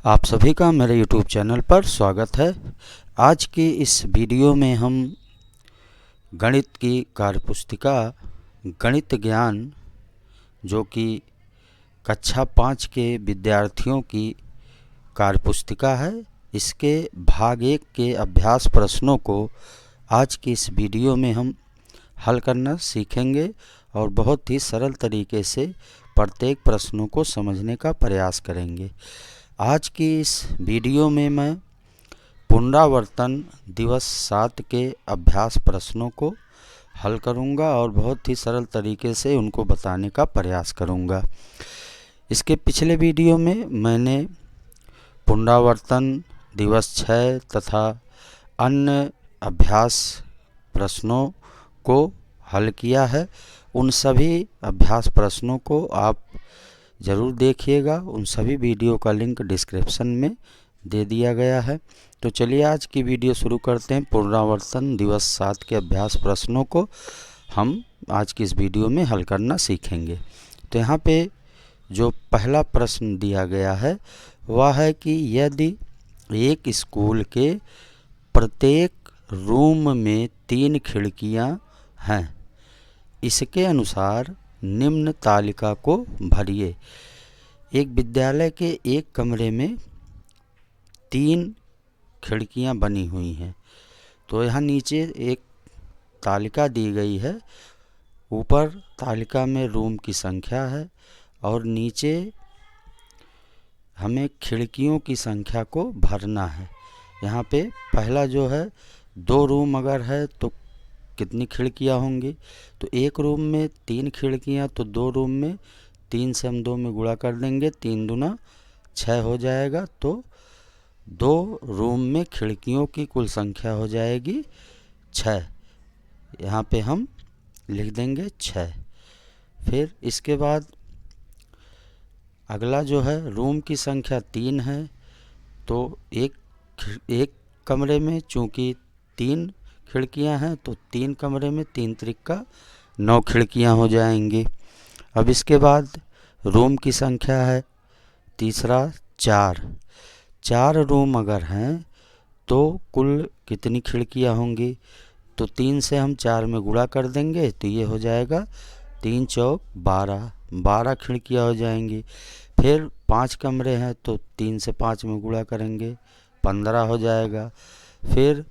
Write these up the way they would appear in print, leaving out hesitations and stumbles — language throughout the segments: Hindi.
आप सभी का मेरे YouTube चैनल पर स्वागत है। आज की इस वीडियो में हम गणित की कार्यपुस्तिका गणित ज्ञान जो कि कक्षा 5 के विद्यार्थियों की कार्यपुस्तिका है, इसके भाग 1 के अभ्यास प्रश्नों को आज की इस वीडियो में हम हल करना सीखेंगे और बहुत ही सरल तरीके से प्रत्येक प्रश्नों को समझने का प्रयास करेंगे। आज की इस वीडियो में मैं पुनरावर्तन दिवस 7 के अभ्यास प्रश्नों को हल करूंगा और बहुत ही सरल तरीके से उनको बताने का प्रयास करूंगा। इसके पिछले वीडियो में मैंने पुनरावर्तन दिवस 6 तथा अन्य अभ्यास प्रश्नों को हल किया है। उन सभी अभ्यास प्रश्नों को आप ज़रूर देखिएगा। उन सभी वीडियो का लिंक डिस्क्रिप्शन में दे दिया गया है। तो चलिए आज की वीडियो शुरू करते हैं। पुनरावर्तन दिवस 7 के अभ्यास प्रश्नों को हम आज की इस वीडियो में हल करना सीखेंगे। तो यहाँ पे जो पहला प्रश्न दिया गया है वह है कि यदि एक स्कूल के प्रत्येक रूम में 3 खिड़कियाँ हैं, इसके अनुसार निम्न तालिका को भरिए। एक विद्यालय के एक कमरे में 3 खिड़कियां बनी हुई हैं। तो यहाँ नीचे एक तालिका दी गई है। ऊपर तालिका में रूम की संख्या है और नीचे हमें खिड़कियों की संख्या को भरना है। यहाँ पे पहला जो है 2 रूम अगर है तो कितनी खिड़कियाँ होंगी। तो एक रूम में 3 खिड़कियाँ, तो 2 रूम में 3 से हम 2 में गुणा कर देंगे, 3 दूना 6 हो जाएगा। तो 2 रूम में खिड़कियों की कुल संख्या हो जाएगी 6। यहाँ पे हम लिख देंगे 6। फिर इसके बाद अगला जो है रूम की संख्या 3 है। तो एक कमरे में चूँकि 3 खिड़कियां हैं तो 3 कमरे में 3 त्रिक 9 खिड़कियां हो जाएंगी। अब इसके बाद रूम की संख्या है तीसरा 4 रूम अगर हैं तो कुल कितनी खिड़कियां होंगी। तो 3 से हम 4 में गुणा कर देंगे तो ये हो जाएगा 3 चौक 12 खिड़कियां हो जाएंगी। फिर 5 कमरे हैं तो 3 से 5 में गुणा करेंगे 15 हो जाएगा। फिर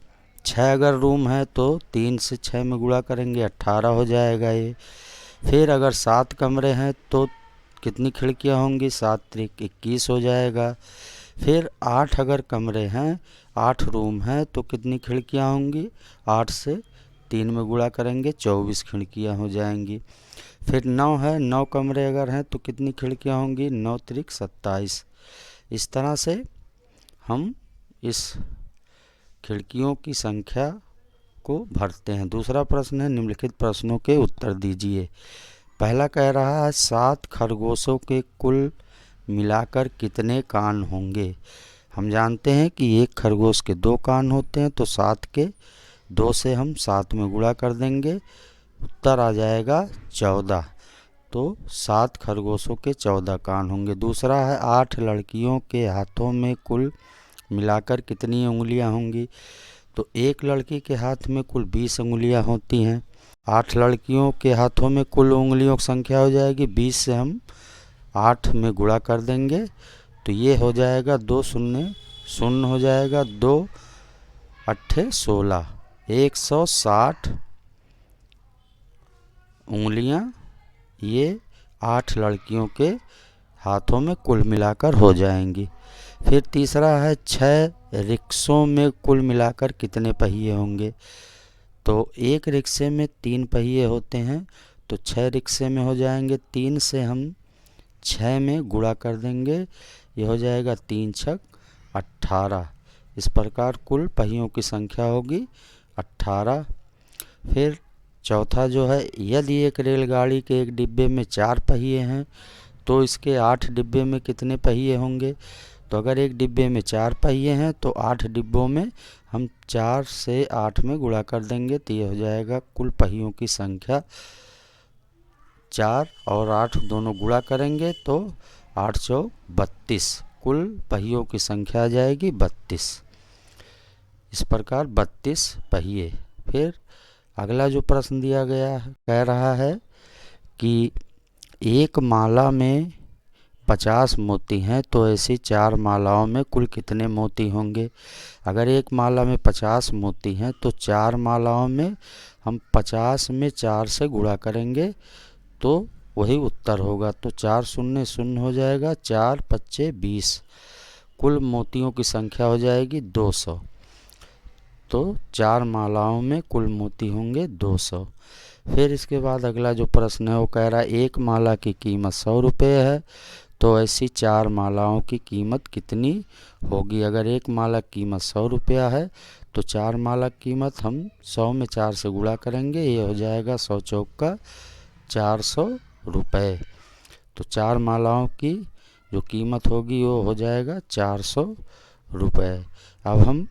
6 अगर रूम है तो 3 से 6 में गुणा करेंगे 18 हो जाएगा ये। फिर अगर 7 कमरे हैं तो कितनी खिड़कियां होंगी, 7 त्रिक 21 हो जाएगा। फिर 8 अगर कमरे हैं, 8 रूम हैं तो कितनी खिड़कियां होंगी, 8 से 3 में गुणा करेंगे 24 खिड़कियां हो जाएंगी। फिर 9 है, 9 कमरे अगर हैं तो कितनी खिड़कियां होंगी, 9 त्रिक 27। इस तरह से हम इस खिड़कियों की संख्या को भरते हैं। दूसरा प्रश्न है निम्नलिखित प्रश्नों के उत्तर दीजिए। पहला कह रहा है 7 खरगोशों के कुल मिलाकर कितने कान होंगे। हम जानते हैं कि एक खरगोश के 2 कान होते हैं, तो 7 के 2 से हम 7 में गुणा कर देंगे, उत्तर आ जाएगा 14। तो 7 खरगोशों के 14 कान होंगे। दूसरा है 8 लड़कियों के हाथों में कुल मिलाकर कितनी उंगलियां होंगी। तो एक लड़की के हाथ में कुल 20 उंगलियां होती हैं। 8 लड़कियों के हाथों में कुल उंगलियों की संख्या हो जाएगी 20 से हम 8 में गुणा कर देंगे तो ये हो जाएगा 2 शून्य शून्य हो जाएगा, 2 अट्ठे 16, 160 उंगलियां ये 8 लड़कियों के हाथों में कुल मिलाकर हो जाएंगी। फिर तीसरा है 6 रिक्शों में कुल मिलाकर कितने पहिए होंगे। तो एक रिक्शे में 3 पहिए होते हैं, तो 6 रिक्शे में हो जाएंगे, 3 से हम 6 में गुणा कर देंगे, ये हो जाएगा 3 छक 18। इस प्रकार कुल पहियों की संख्या होगी 18। फिर चौथा जो है यदि एक रेलगाड़ी के एक डिब्बे में 4 पहिए हैं तो इसके 8 डिब्बे में कितने पहिए होंगे। तो अगर एक डिब्बे में 4 पहिए हैं तो 8 डिब्बों में हम 4 से 8 में गुणा कर देंगे तो ये हो जाएगा कुल पहियों की संख्या 4 और 8 दोनों गुणा करेंगे तो 8 चौक 32 कुल पहियों की संख्या आ जाएगी 32। इस प्रकार 32 पहिए। फिर अगला जो प्रश्न दिया गया है कह रहा है कि एक माला में 50 मोती हैं तो ऐसी 4 मालाओं में कुल कितने मोती होंगे। अगर एक माला में 50 मोती हैं तो 4 मालाओं में हम 50 में 4 से गुणा करेंगे तो वही उत्तर होगा। तो 4 शून्य शून्य हो जाएगा, 4 पच्चे 20, कुल मोतियों की संख्या हो जाएगी 200। तो 4 मालाओं में कुल मोती होंगे 200। फिर इसके बाद अगला जो प्रश्न है वो कह रहा है एक माला की कीमत 100 रुपये है तो ऐसी 4 मालाओं की कीमत कितनी होगी। अगर एक माला की कीमत 100 रुपया है तो 4 माला की कीमत हम 100 में 4 से गुणा करेंगे, ये हो जाएगा 100 चौका 400 रुपये। तो 4 मालाओं की जो कीमत होगी वो हो जाएगा 400 रुपये। अब हम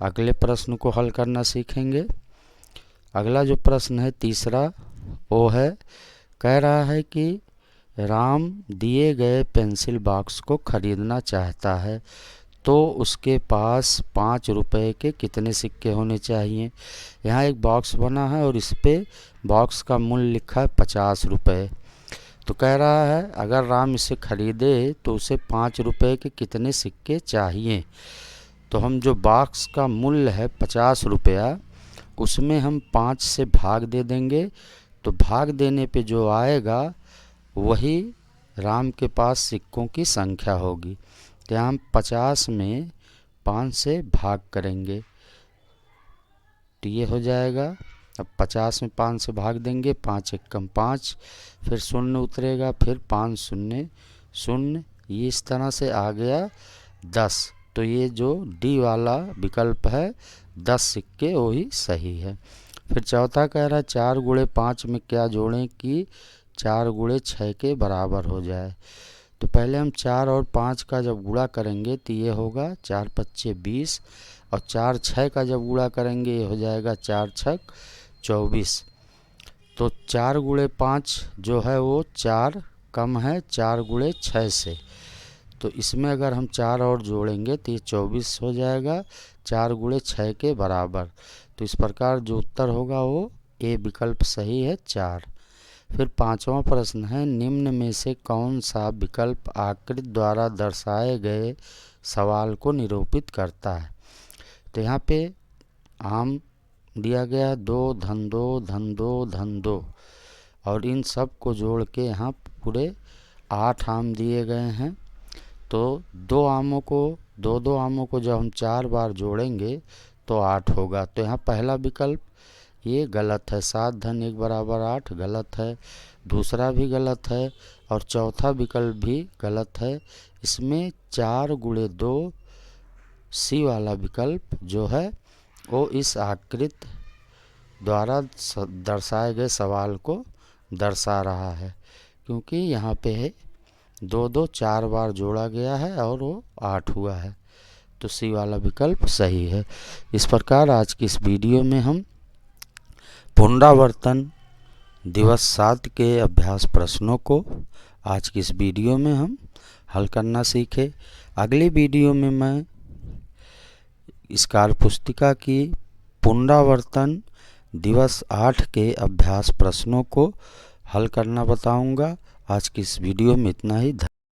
अगले प्रश्न को हल करना सीखेंगे। अगला जो प्रश्न है तीसरा वो है कह रहा है कि राम दिए गए पेंसिल बॉक्स को खरीदना चाहता है तो उसके पास 5 रुपए के कितने सिक्के होने चाहिए। यहाँ एक बॉक्स बना है और इस पे बॉक्स का मूल्य लिखा है 50 रुपये। तो कह रहा है अगर राम इसे खरीदे तो उसे 5 रुपए के कितने सिक्के चाहिए। तो हम जो बॉक्स का मूल्य है 50 रुपया उसमें हम 5 से भाग दे देंगे, तो भाग देने पे जो आएगा वही राम के पास सिक्कों की संख्या होगी। तो हम 50 में 5 से भाग करेंगे तो ये हो जाएगा। अब 50 में 5 से भाग देंगे, 5 एकम 5, फिर शून्य उतरेगा, फिर 5 शून्य शून्य, ये इस तरह से आ गया 10। तो ये जो डी वाला विकल्प है 10 सिक्के वही सही है। फिर चौथा कह रहा है 4 गुणे 5 में क्या जोड़ें कि 4 गुणे 6 के बराबर हो जाए। तो पहले हम 4 और 5 का जब गुणा करेंगे तो ये होगा 4 पच्चे 20 और 4 6 का जब गुणा करेंगे ये हो जाएगा 4 छक 24। तो 4 गुणे 5 जो है वो 4 कम है 4 गुणे 6 से, तो इसमें अगर हम 4 और जोड़ेंगे तो ये 24 हो जाएगा, 4 गुणे 6 के बराबर। तो इस प्रकार जो उत्तर होगा वो ए विकल्प सही है 4। फिर पांचवा प्रश्न है निम्न में से कौन सा विकल्प आकृति द्वारा दर्शाए गए सवाल को निरूपित करता है। तो यहाँ पे आम दिया गया 2 धन 2 धन 2 धन 2 और इन सब को जोड़ के यहाँ पूरे 8 आम दिए गए हैं। तो 2 आमों को जब हम 4 बार जोड़ेंगे तो 8 होगा। तो यहाँ पहला विकल्प ये गलत है, 7 धन 1 बराबर 8 गलत है। दूसरा भी गलत है और चौथा विकल्प भी गलत है। इसमें 4 गुणे 2 सी वाला विकल्प जो है वो इस आकृति द्वारा दर्शाए गए सवाल को दर्शा रहा है, क्योंकि यहाँ पे है 2 2 4 बार जोड़ा गया है और वो 8 हुआ है। तो सी वाला विकल्प सही है। इस प्रकार आज की इस वीडियो में हम पुनरावर्तन दिवस 7 के अभ्यास प्रश्नों को आज की इस वीडियो में हम हल करना सीखे। अगली वीडियो में मैं इस कार्यपुस्तिका की पुनरावर्तन दिवस 8 के अभ्यास प्रश्नों को हल करना बताऊंगा। आज की इस वीडियो में इतना ही।